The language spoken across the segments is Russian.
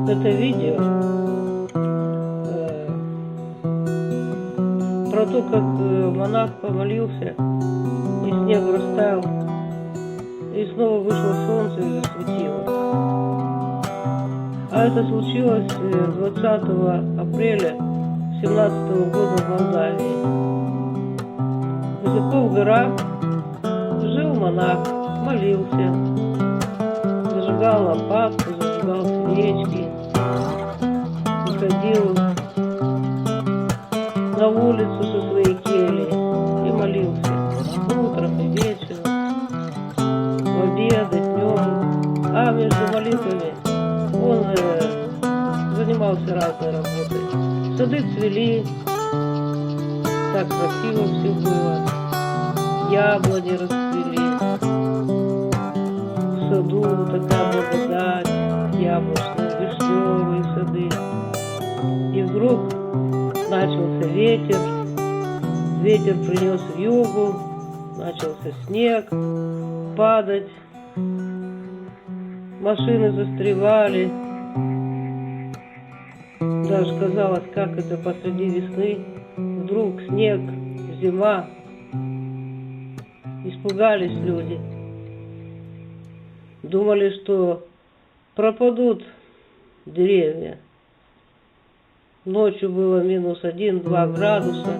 Это видео про то, как монах помолился, и снег растаял, и снова вышло солнце и засветило. А это случилось 20 апреля 17 года в Молдавии. Высоко в горах жил монах, молился, зажигал лампадку, зажигал свечки, выходил на улицу со своей кельей и молился утром и вечером, в обед и днем. А между молитвами он занимался разной работой. Сады цвели, так красиво все было, яблони расцвели, в саду такая благодать, яблочные, вишневые сады. И вдруг начался ветер принес вьюгу, начался снег падать, машины застревали. Даже казалось, как это посреди весны, вдруг снег, зима. Испугались люди. Думали, что пропадут деревья. Ночью было минус 1-2 градуса.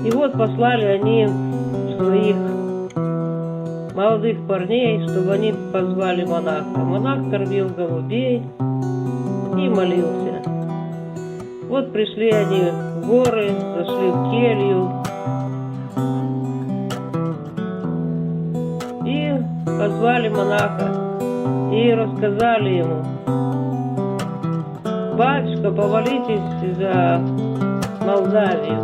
И вот послали они своих молодых парней, чтобы они позвали монаха. Монах кормил голубей и молился. Вот пришли они в горы, зашли в келью и позвали монаха и рассказали ему: «Батюшка, помолитесь за Молдавию,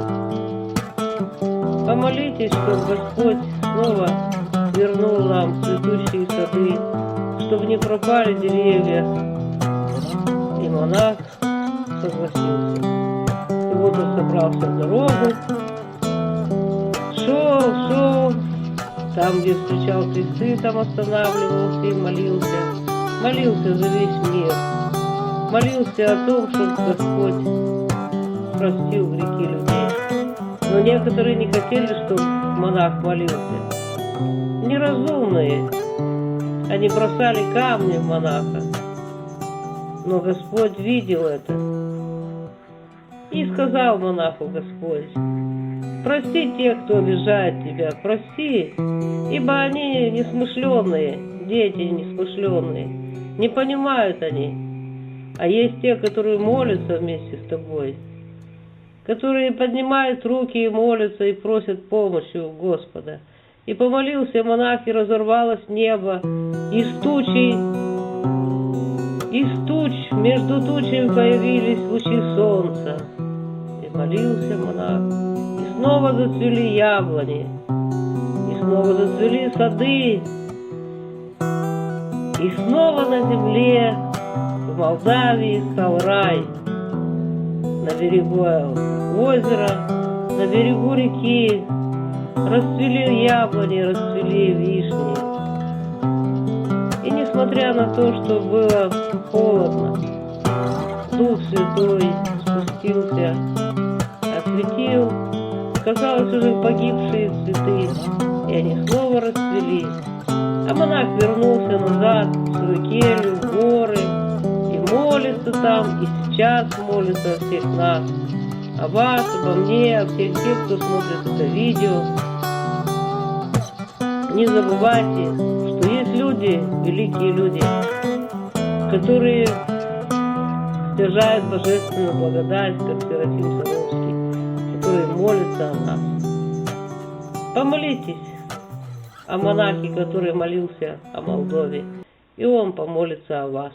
помолитесь, чтобы Господь снова вернул нам цветущие сады, чтобы не пропали деревья». И монах согласился. И вот он собрался в дорогу, шел, там, где встречал кресты, там останавливался и молился за весь мир, молился о том, чтобы Господь простил грехи людей. Но некоторые не хотели, чтобы монах молился. Неразумные. Они бросали камни в монаха. Но Господь видел это. И сказал монаху Господь: «Прости тех, кто обижает тебя, прости, ибо они несмышленные, дети несмышленные, не понимают они. А есть те, которые молятся вместе с тобой, которые поднимают руки и молятся и просят помощи у Господа». И помолился монах, и разорвалось небо, из туч между тучами появились лучи солнца. И молился монах, и снова зацвели яблони, и снова зацвели сады, и снова на земле в Молдавии стал рай. На берегу озера, на берегу реки расцвели яблони, расцвели вишни. И несмотря на то, что было холодно, Дух Святой спустился, осветил, казалось, уже погибшие цветы, и они снова расцвели. А монах вернулся назад в свою келью, в горы, и молится там, и сейчас молится о всех нас, о вас, обо мне, о всех тех, кто смотрит это видео. Не забывайте, что есть люди, великие люди, которые стяжают божественную благодать, как Серафим Саровский, которые молятся о нас. Помолитесь о монахе, который молился о Молдове, и он помолится о вас.